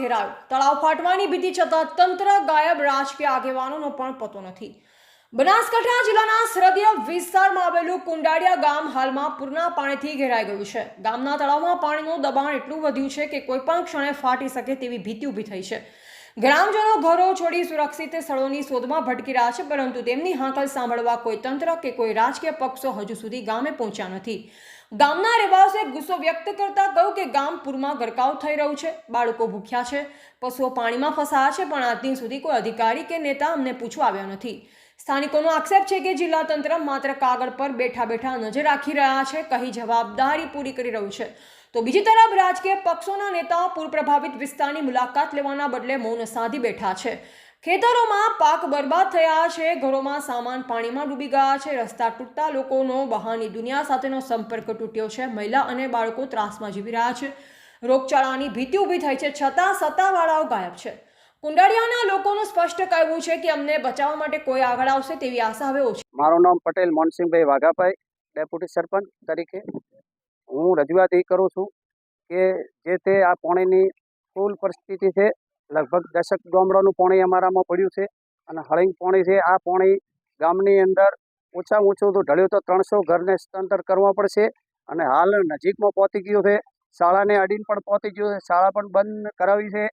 ઘેરાયો, તળાવ ફાટવાની ભીતિ છતાં તંત્ર ગાયબ, રાજકીય આગેવાનોનો પણ પતો નથી। બનાસકાંઠા જિલ્લાના સરહદીય વિસ્તારમાં આવેલું કુંડાળિયા ગામ હાલમાં પૂરના પાણીથી ઘેરાઈ ગયું છે। ગામના તળાવમાં પાણીનું દબાણ એટલું વધ્યું છે કે કોઈ પણ ક્ષણે ફાટી શકે તેવી ભીતિ ઊભી થઈ છે। ગ્રામજનો ઘરો છોડી સુરક્ષિત સ્થળોની શોધમાં ભટકી રહ્યા છે, પરંતુ તેમની હાંકલ સાંભળવા કોઈ તંત્ર કે કોઈ રાજકીય પક્ષો હજુ સુધી ગામે પહોંચ્યા નથી। ગામના રહેવાસીઓએ ગુસ્સો વ્યક્ત કરતા કહ્યું કે ગામ પૂરમાં ગરકાવ થઈ રહ્યું છે, બાળકો ભૂખ્યા છે, પશુઓ પાણીમાં ફસાયા છે, પણ આજ દિન સુધી કોઈ અધિકારી કે નેતા અમને પૂછવા આવ્યા નથી। સ્થાનિકોનો આક્ષેપ છે કે જિલ્લા તંત્ર માત્ર કાગળ પર બેઠા બેઠા નજર રાખી રહ્યા છે, કહી જવાબદારી પૂરી કરી રહ્યું છે, તો બીજી તરફ રાજકીય પક્ષોના નેતાઓ પૂર પ્રભાવિત વિસ્તારની મુલાકાત લેવાના બદલે મૌન સાધી બેઠા છે। ખેતરોમાં પાક બરબાદ થયા છે, ઘરોમાં સામાન પાણીમાં ડૂબી ગયા છે, રસ્તા તૂટતા લોકોનો બહારની દુનિયા સાથેનો સંપર્ક તૂટ્યો છે, મહિલા અને બાળકો ત્રાસમાં જીવી રહ્યા છે, રોગચાળાની ભીતિ ઊભી થઈ છે, છતાં સત્તાવાળાઓ ગાયબ છે। કુંડાળિયાના લોકોનું સ્પષ્ટ કહેવું છે કે અમને બચાવવા માટે કોઈ આગળ આવશે તેવી આશા હવે ઓછી। મારું નામ પટેલ મોનસિંહભાઈ વાઘાભાઈ, ડેપ્યુટી સરપંચ તરીકે હું રજૂઆત એ કરું છું કે જે તે આ પાણીની ફૂલ પરિસ્થિતિ છે। લગભગ 10 ગામડાનું પાણી અમારામાં પડ્યું છે અને હળીંગ પાણી છે। આ પાણી ગામની અંદર ઓછામાં ઓછું તો ઢળ્યું તો 300 ઘરને સ્થળાંતર કરવા પડશે અને હાલ નજીકમાં પહોંચી ગયું છે, શાળાને અડીને પણ પહોંચી ગયું છે, શાળા પણ બંધ કરાવી છે।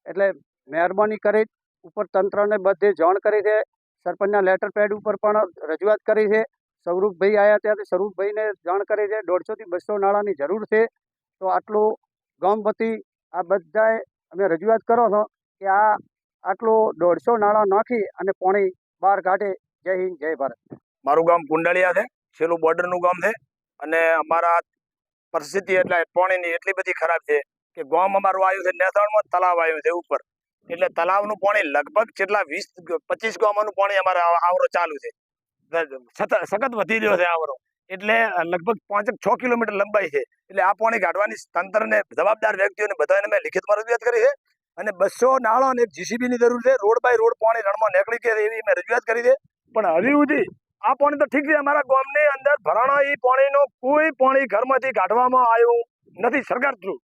એટલે મહેરબાની કરી ઉપર તંત્રને બધે જાણ કરી છે, સરપંચના લેટર પેડ ઉપર પણ રજૂઆત કરી છે। સ્વરૂપભાઈ આવ્યા ત્યાંથી સ્વરૂપભાઈને જાણ કરી છે। 150 થી 200 નાણાંની જરૂર છે, તો આટલું ગામ વતી આ બધાએ અમે રજૂઆત કરો છો કે આટલું 150 નાણાં નાખી અને પાણી બહાર કાઢે। જય હિન્દ, જય ભારત। મારું ગામ કુંડાળિયા છે, છેલ્લું બોર્ડરનું ગામ છે અને અમારા પરિસ્થિતિ એટલે પાણીની એટલી બધી ખરાબ છે કે ગામ અમારું આવ્યું છે નેસાણમાં તલાવ આવ્યું છે ઉપર, એટલે તલાવનું પાણી લગભગ જેટલા 20-25 ગામોનું પાણી અમારે આવરો ચાલુ છે, સખત વધી રહ્યો છે આવરો, એટલે લગભગ 5-6 કિલોમીટર લંબાઈ છે। એટલે આ પાણી કાઢવાની તંત્રને જવાબદાર વ્યક્તિઓને બધાને મેં લિખિતમાં રજૂઆત કરી છે અને 200 નાળો અને એક જીસીબીની જરૂર છે। રોડ બાય રોડ પાણી રણમાં નીકળી કે એવી મેં રજૂઆત કરી છે, પણ હજી સુધી આ પાણી તો ઠીક છે, અમારા ગામની અંદર ભરાણા એ પાણીનો કોઈ પાણી ઘરમાંથી કાઢવામાં આવ્યું નથી। સરકાર થ્રુ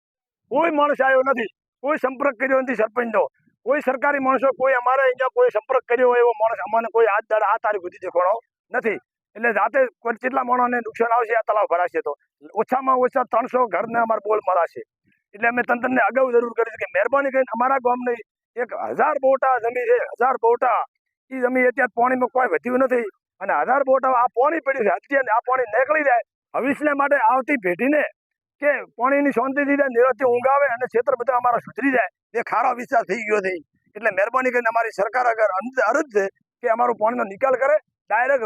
કોઈ માણસ આવ્યો નથી, કોઈ સંપર્ક કર્યો નથી સરપંચનો, કોઈ સરકારી માણસો કોઈ અમારે અહીંયા કોઈ સંપર્ક કર્યો એવો માણસ અમને કોઈ આ તારીખ સુધી દેખાણો નથી। એટલે જાતે કેટલા માણસને નુકસાન આવશે આ તળાવ ભરાશે તો ઓછામાં ઓછા 300 ઘરને અમારે બોલ મળાશે। એટલે અમે તંત્રને અગાઉ જરૂર કરી છે કે મહેરબાની કરીને અમારા ગામની 1000 બોટા જમી છે, 1000 બોટા એ જમી અત્યારે પાણીમાં કોઈ વધ્યું નથી અને 1000 બોટા આ પાણી પડ્યું છે, અત્યારે આ પાણી નીકળી જાય ભવિષ્યને માટે આવતી પેઢીને કે પાણીની શાંતિથી જાય, નિરાંતથી ઊંઘ આવે અને ક્ષેત્ર બધા અમારા સુધરી જાય, એ ખારો વિસ્તાર થઈ ગયો છે। એટલે મહેરબાની કરીને અમારી સરકાર આગળ અરજ છે કે અમારું પાણીનો નિકાલ કરે, ડાયરેક્ટ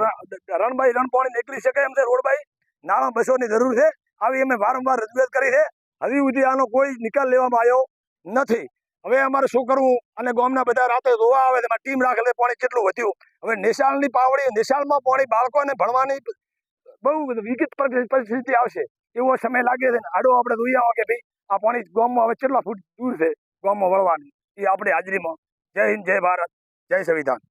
રણ બાય રણ પાણી નીકળી શકે એમ છે, રોડ બાય નાણાં 200ની જરૂર છે, આવી અમે વારંવાર રજૂઆત કરી છે, હજી સુધી આનો કોઈ નિકાલ લેવામાં આવ્યો નથી। હવે અમારે શું કરવું અને ગામના બધા રાતે જોવા આવે એમાં ટીમ રાખેલી પાણી કેટલું વધ્યું, હવે નિશાળની પાવડી નિશાળમાં પાણી બાળકોને ભણવાની બહુ વિકટ પરિસ્થિતિ આવશે એવો સમય લાગે છે। આડો આપણે જોઈ આવો કે ભાઈ આ પાણી ગામમાં હવે કેટલા ફૂટ દૂર છે ગામમાં વળવાનું, એ આપણી હાજરીમાં। જય હિન્દ, જય ભારત, જય સંવિધાન।